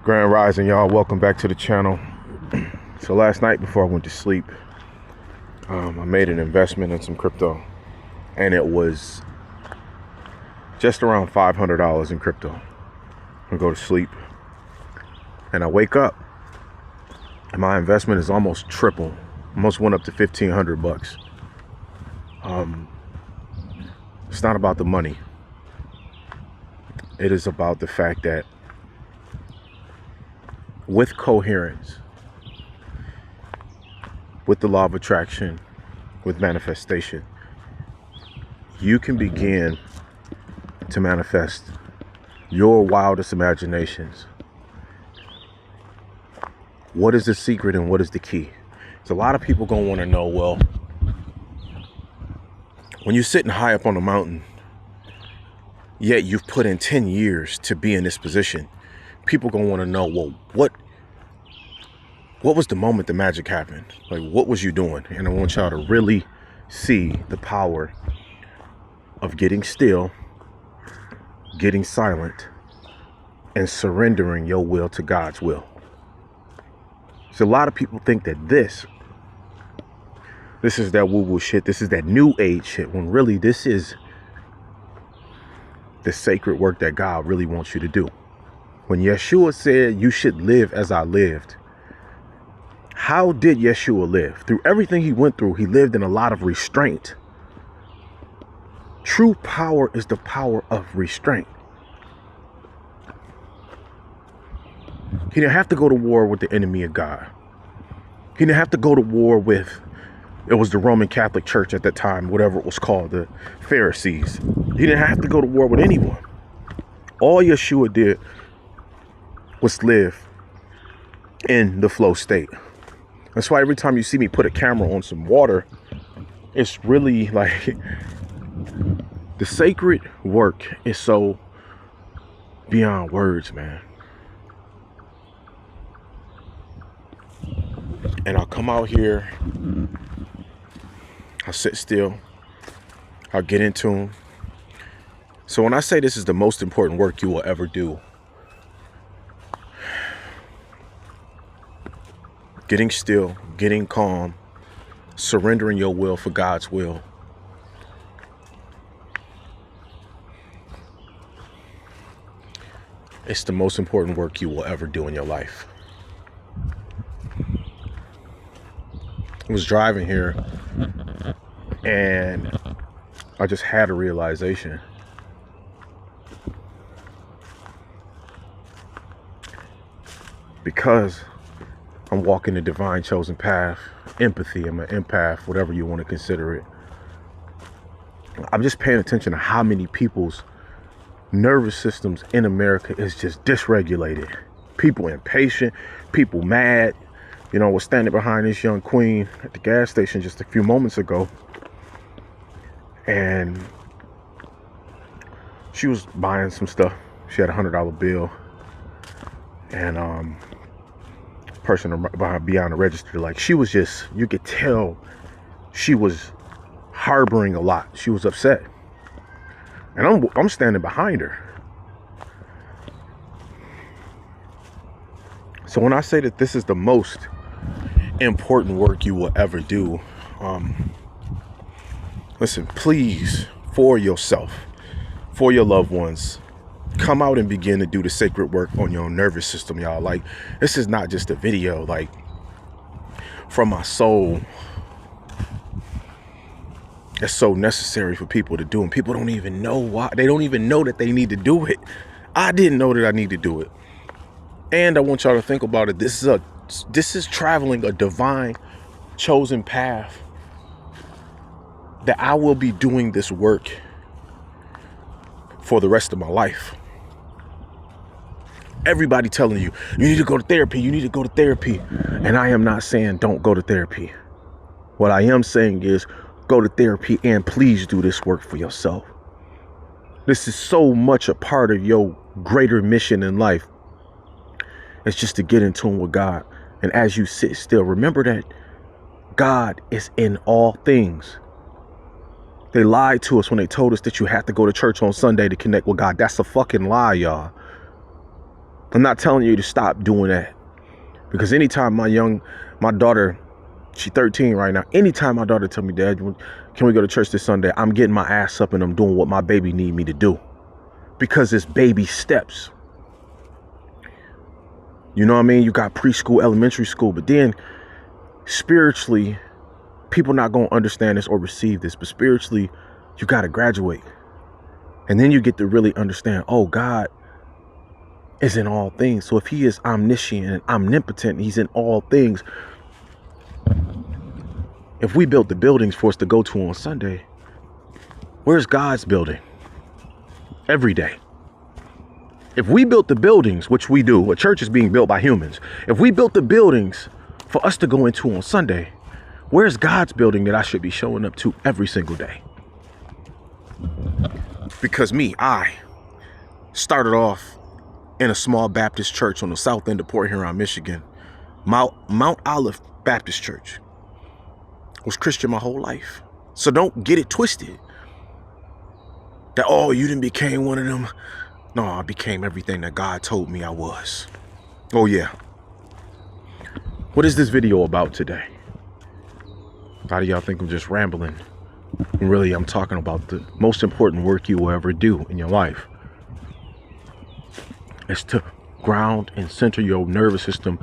Grand Rising, y'all. Welcome back to the channel. So last night before I went to sleep, I made an investment in some crypto, and it was just around $500 in crypto. I go to sleep, and I wake up, and my investment is almost triple. Almost went up to $1,500. It's not about the money. It is about the fact that with coherence, with the law of attraction, with manifestation, you can begin to manifest your wildest imaginations. What is the secret and what is the key? So a lot of people gonna want to know, well, when you're sitting high up on a mountain, yet you've put in 10 years to be in this position, people gonna want to know, well, what was the moment the magic happened? Like, what was you doing? And I want y'all to really see the power of getting still, getting silent, and surrendering your will to God's will. So a lot of people think that this is that woo-woo shit. This is that new age shit, when really this is the sacred work that God really wants you to do. When Yeshua said, you should live as I lived, how did Yeshua live? Through everything he went through, he lived in a lot of restraint. True power is the power of restraint. He didn't have to go to war with the enemy of God. He didn't have to go to war with, it was the Roman Catholic Church at that time, whatever it was called, the Pharisees. He didn't have to go to war with anyone. All Yeshua did was live in the flow state. That's why every time you see me put a camera on some water, it's really like the sacred work is so beyond words, man. And I'll come out here, I'll sit still, I'll get in tune. So when I say this is the most important work you will ever do, getting still, getting calm, surrendering your will for God's will, it's the most important work you will ever do in your life. I was driving here and I just had a realization. Because I'm walking the divine chosen path, empathy, I'm an empath, whatever you want to consider it. I'm just paying attention to how many people's nervous systems in America is just dysregulated. People impatient, people mad. You know, I was standing behind this young queen at the gas station just a few moments ago, and she was buying some stuff. She had a $100 bill, and person behind the register, like, she was just, you could tell she was harboring a lot. She was upset, and I'm standing behind her. So when I say that this is the most important work you will ever do, listen, please, for yourself, for your loved ones, come out and begin to do the sacred work on your nervous system, y'all. Like, this is not just a video. Like, from my soul, it's so necessary for people to do, and people don't even know why. They don't even know that they need to do it. I didn't know that I need to do it. And I want y'all to think about it. This is traveling a divine chosen path, that I will be doing this work for the rest of my life. Everybody telling you, you need to go to therapy, you need to go to therapy. And I am not saying don't go to therapy. What I am saying is go to therapy, and please do this work for yourself. This is so much a part of your greater mission in life. It's just to get in tune with God. And as you sit still, remember that God is in all things. They lied to us when they told us that you have to go to church on Sunday to connect with God. That's a fucking lie, y'all. I'm not telling you to stop doing that, because anytime my daughter, she's 13 right now. Anytime my daughter tell me, Dad, can we go to church this Sunday? I'm getting my ass up and I'm doing what my baby need me to do, because it's baby steps. You know what I mean? You got preschool, elementary school, but then spiritually, people not going to understand this or receive this, but spiritually, you got to graduate. And then you get to really understand, oh, God is in all things. So if he is omniscient and omnipotent, he's in all things. If we built the buildings for us to go to on Sunday, where's God's building? Every day. If we built the buildings, which we do, a church is being built by humans. If we built the buildings for us to go into on Sunday, where's God's building that I should be showing up to every single day? Because I started off in a small Baptist church on the south end of Port Huron, Michigan. Mount Olive Baptist Church. Was Christian my whole life. So don't get it twisted. That, oh, you didn't became one of them. No, I became everything that God told me I was. Oh, yeah. What is this video about today? A lot of y'all think I'm just rambling. And really, I'm talking about the most important work you will ever do in your life. It's to ground and center your nervous system.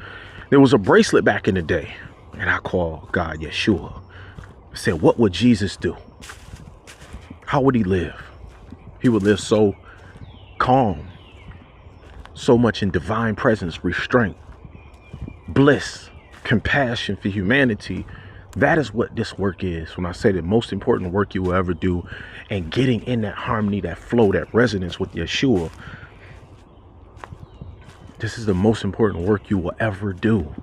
There was a bracelet back in the day, and I call God Yeshua. I said, what would Jesus do? How would he live? He would live so calm, so much in divine presence, restraint, bliss, compassion for humanity. That is what this work is. When I say the most important work you will ever do, and getting in that harmony, that flow, that resonance with Yeshua, this is the most important work you will ever do.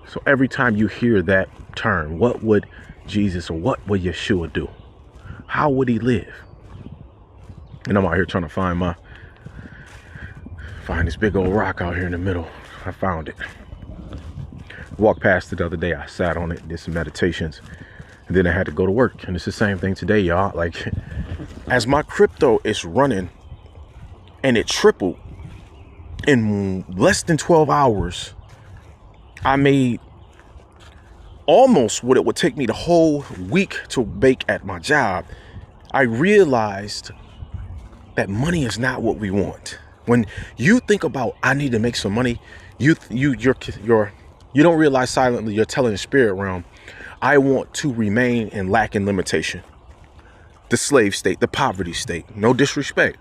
So every time you hear that term, what would Jesus or what would Yeshua do? How would he live? And I'm out here trying to find this big old rock out here in the middle. I found it. Walked past it the other day. I sat on it, did some meditations, and then I had to go to work. And it's the same thing today, y'all. Like, as my crypto is running, and it tripled in less than 12 hours, I made almost what it would take me the whole week to make at my job. I realized that money is not what we want. When you think about, I need to make some money, you don't realize silently you're telling the spirit realm, I want to remain in lack and limitation. The slave state, the poverty state. No disrespect,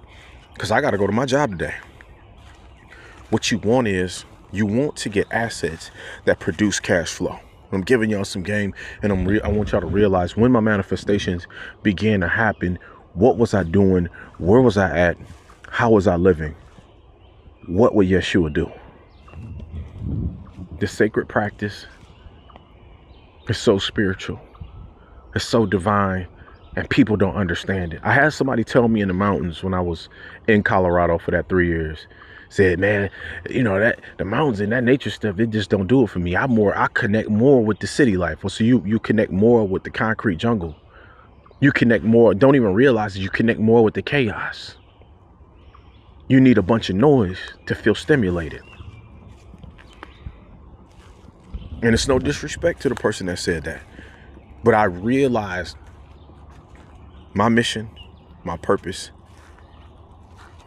because I got to go to my job today. What you want is, you want to get assets that produce cash flow. I'm giving y'all some game, and I want y'all to realize when my manifestations began to happen, what was I doing? Where was I at? How was I living? What would Yeshua do? This sacred practice is so spiritual. It's so divine, and people don't understand it. I had somebody tell me in the mountains when I was in Colorado for that 3 years, said, man, you know, that the mountains and that nature stuff, it just don't do it for me. I connect more with the city life. Well, so you connect more with the concrete jungle. You connect more, don't even realize that you connect more with the chaos. You need a bunch of noise to feel stimulated. And it's no disrespect to the person that said that, but I realized my mission, my purpose,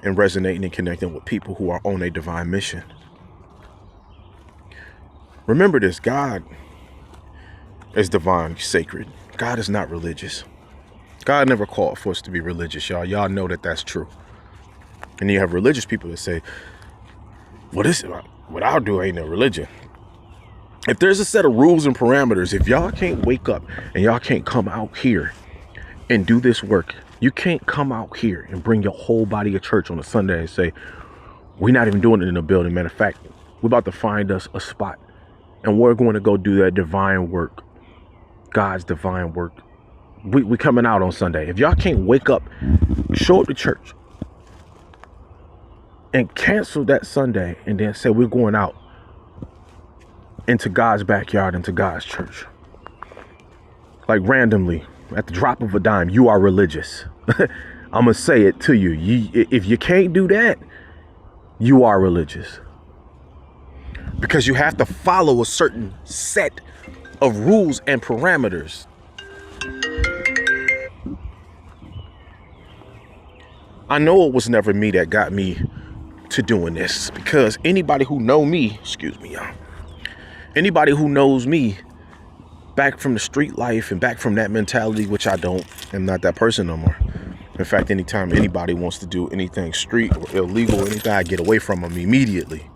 and resonating and connecting with people who are on a divine mission. Remember this, God is divine, sacred. God is not religious. God never called for us to be religious, y'all. Y'all know that that's true. And you have religious people that say, well, what I'll do ain't no religion. If there's a set of rules and parameters, if y'all can't wake up and y'all can't come out here and do this work, you can't come out here and bring your whole body of church on a Sunday and say, we're not even doing it in a building. Matter of fact, we're about to find us a spot and we're going to go do that divine work, God's divine work. We coming out on Sunday. If y'all can't wake up, show up to church and cancel that Sunday and then say we're going out into God's backyard, into God's church. Like randomly, at the drop of a dime, you are religious. I'm going to say it to you. If you can't do that, you are religious. Because you have to follow a certain set of rules and parameters. I know it was never me that got me to doing this, because anybody who know me, excuse me, y'all, anybody who knows me back from the street life and back from that mentality, which I don't, am not that person no more. In fact, anytime anybody wants to do anything street or illegal or anything, I get away from them immediately.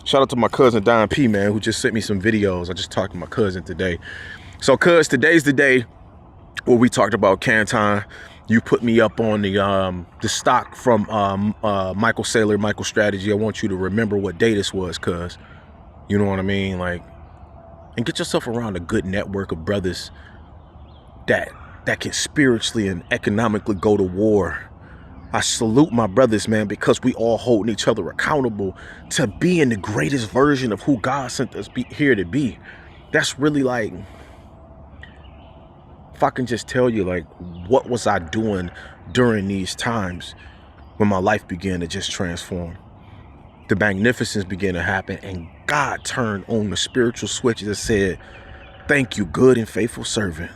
Shout out to my cousin Don P, man, who just sent me some videos. I just talked to my cousin today. So, cuz, today's the day where we talked about Canton. You put me up on the stock from Michael Saylor, Michael Strategy. I want you to remember what day this was, cuz, you know what I mean? Like, and get yourself around a good network of brothers that can spiritually and economically go to war. I salute my brothers, man, because we all holding each other accountable to being the greatest version of who God sent us here to be. That's really like, if I can just tell you, like, what was I doing during these times when my life began to just transform? The magnificence began to happen, and God turned on the spiritual switches and said, thank you, good and faithful servant.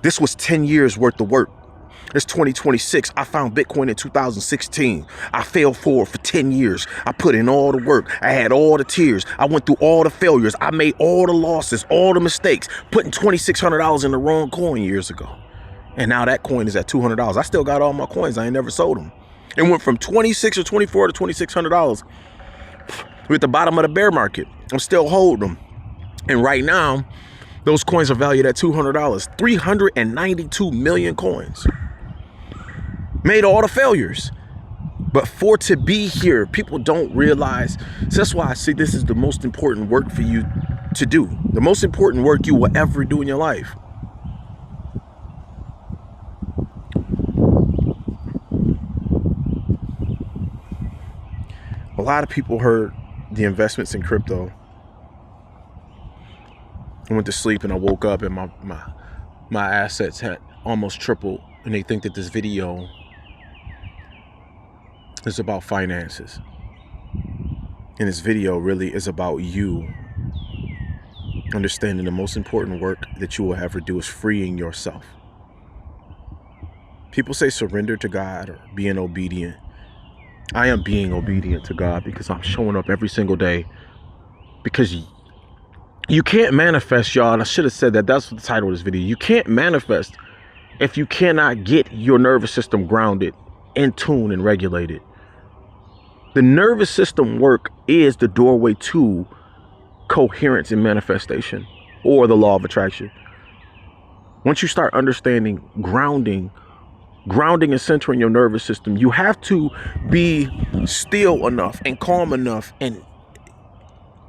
This was 10 years worth of work. It's 2026. I found Bitcoin in 2016. I failed forward for 10 years. I put in all the work. I had all the tears. I went through all the failures. I made all the losses, all the mistakes, putting $2,600 in the wrong coin years ago. And now that coin is at $200. I still got all my coins. I ain't never sold them. It went from 26 or 24 to $2,600. We're at the bottom of the bear market. I'm still holding them. And right now, those coins are valued at $200. 392 million coins. Made all the failures. But for to be here, people don't realize. So that's why I say this is the most important work for you to do. The most important work you will ever do in your life. A lot of people heard the investments in crypto. I went to sleep and I woke up and my assets had almost tripled, and they think that this video is about finances. And this video really is about you understanding the most important work that you will ever do is freeing yourself. People say surrender to God or being obedient. I am being obedient to God because I'm showing up every single day. Because you can't manifest, y'all. And I should have said that. That's the title of this video. You can't manifest if you cannot get your nervous system grounded, in tune, and regulated. The nervous system work is the doorway to coherence and manifestation, or the law of attraction. Once you start understanding grounding and centering your nervous system, you have to be still enough and calm enough. And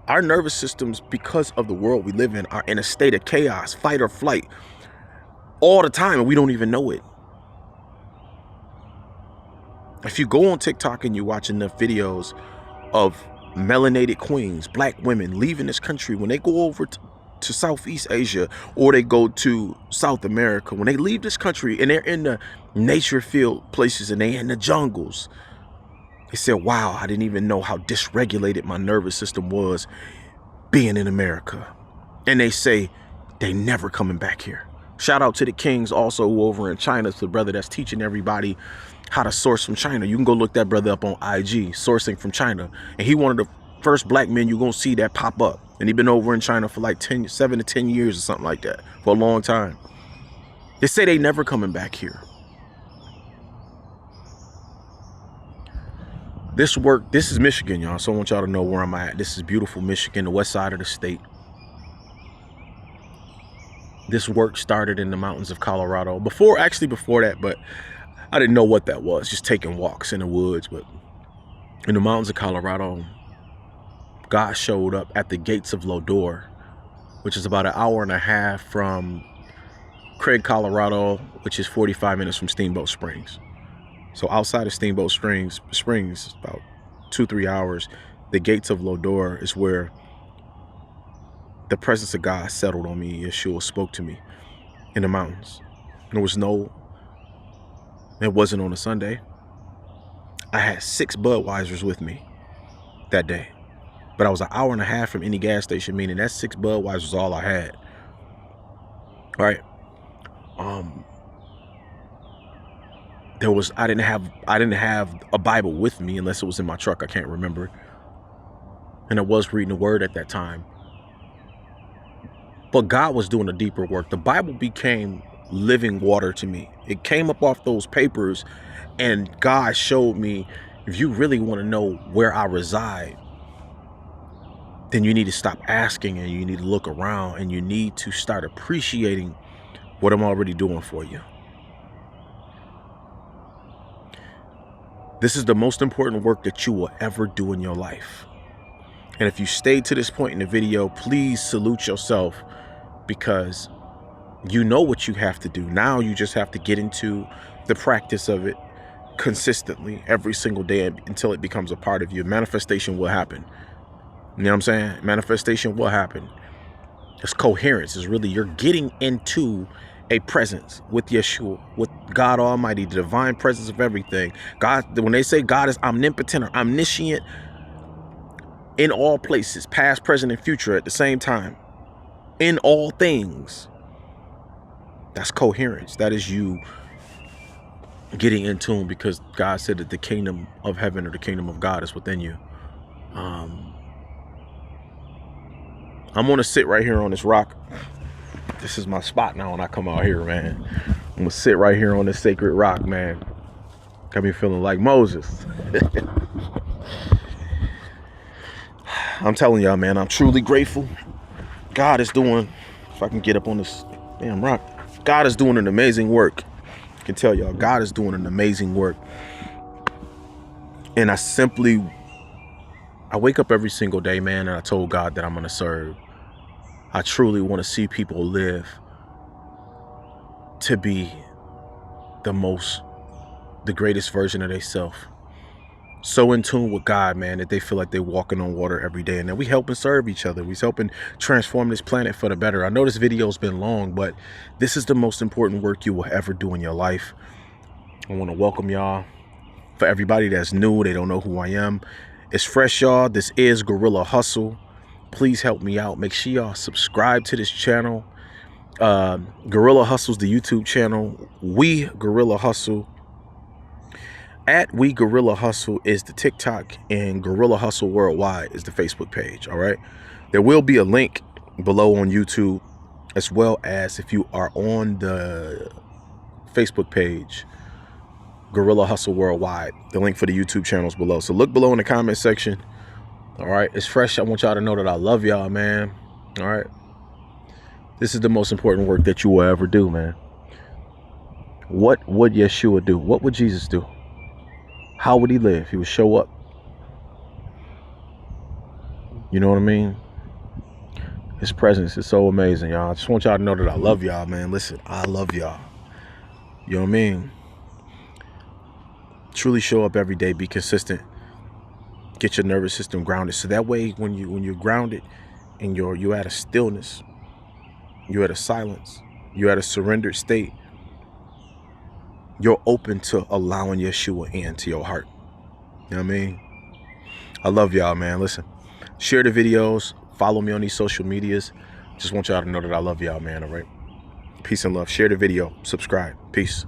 our nervous systems, because of the world we live in, are in a state of chaos, fight or flight, all the time, and we don't even know it. If you go on TikTok and you watch enough videos of melanated queens, black women leaving this country, when they go over to Southeast Asia or they go to South America, when they leave this country and they're in the nature-filled places and they in the jungles, they said, wow, I didn't even know how dysregulated my nervous system was being in America. And they say they never coming back here. Shout out to the Kings also over in China, to the brother that's teaching everybody how to source from China. You can go look that brother up on IG, sourcing from China. And he one of the first black men you're going to see that pop up. And he been over in China for like 7 to 10 years or something like that, for a long time. They say they never coming back here. This is Michigan, y'all. So I want y'all to know where I'm at. This is beautiful Michigan, the west side of the state. This work started in the mountains of Colorado. Before that, but I didn't know what that was. Just taking walks in the woods. But in the mountains of Colorado, God showed up at the gates of Lodore, which is about an hour and a half from Craig, Colorado, which is 45 minutes from Steamboat Springs. So outside of Steamboat Springs, about 2-3 hours, the gates of Lodore is where the presence of God settled on me. Yeshua spoke to me in the mountains. There was no It wasn't on a Sunday. I had 6 Budweisers with me that day. But I was an hour and a half from any gas station, meaning that 6 Budweisers was all I had. All right. I didn't have a Bible with me unless it was in my truck. I can't remember. And I was reading the word at that time. But God was doing a deeper work. The Bible became living water to me. It came up off those papers, and God showed me, if you really want to know where I reside, then you need to stop asking, and you need to look around, and you need to start appreciating what I'm already doing for you. This is the most important work that you will ever do in your life. And if you stayed to this point in the video, please salute yourself, because you know what you have to do. Now you just have to get into the practice of it consistently every single day until it becomes a part of you. Manifestation will happen. You know what I'm saying? Manifestation will happen. It's coherence. It's really, you're getting into a presence with Yeshua, with God Almighty, the divine presence of everything. God, when they say God is omnipotent or omniscient in all places, past, present, and future at the same time, in all things, that's coherence. That is you getting in tune, because God said that the kingdom of heaven or the kingdom of God is within you. I'm going to sit right here on this rock. This is my spot now when I come out here, man. I'm going to sit right here on this sacred rock, man. Got me feeling like Moses. I'm telling y'all, man, I'm truly grateful. God is doing, if I can get up on this damn rock, God is doing an amazing work. I can tell y'all, God is doing an amazing work. And I wake up every single day, man, and I told God that I'm going to serve. I truly want to see people live to be the greatest version of themselves. So in tune with God, man, that they feel like they're walking on water every day. And then we help and serve each other. We helping transform this planet for the better. I know this video's been long, but this is the most important work you will ever do in your life. I want to welcome y'all. For everybody that's new, they don't know who I am, it's fresh, y'all. This is Gorilla Hustle. Please help me out. Make sure y'all subscribe to this channel. Gorilla Hustle's the YouTube channel. We Gorilla Hustle. At We Gorilla Hustle is the TikTok, and Gorilla Hustle Worldwide is the Facebook page. All right. There will be a link below on YouTube, as well as if you are on the Facebook page, Gorilla Hustle Worldwide, the link for the YouTube channel is below. So look below in the comment section. All right. It's fresh. I want y'all to know that I love y'all, man. All right. This is the most important work that you will ever do, man. What would Yeshua do? What would Jesus do? How would he live? He would show up. You know what I mean? His presence is so amazing, y'all. I just want y'all to know that I love y'all, man. Listen, I love y'all. You know what I mean? Truly show up every day. Be consistent. Get your nervous system grounded. So that way, when you're grounded and you're at a stillness, you're at a silence, you're at a surrendered state, you're open to allowing Yeshua into your heart. You know what I mean? I love y'all, man. Listen, share the videos. Follow me on these social medias. Just want y'all to know that I love y'all, man. All right? Peace and love. Share the video. Subscribe. Peace.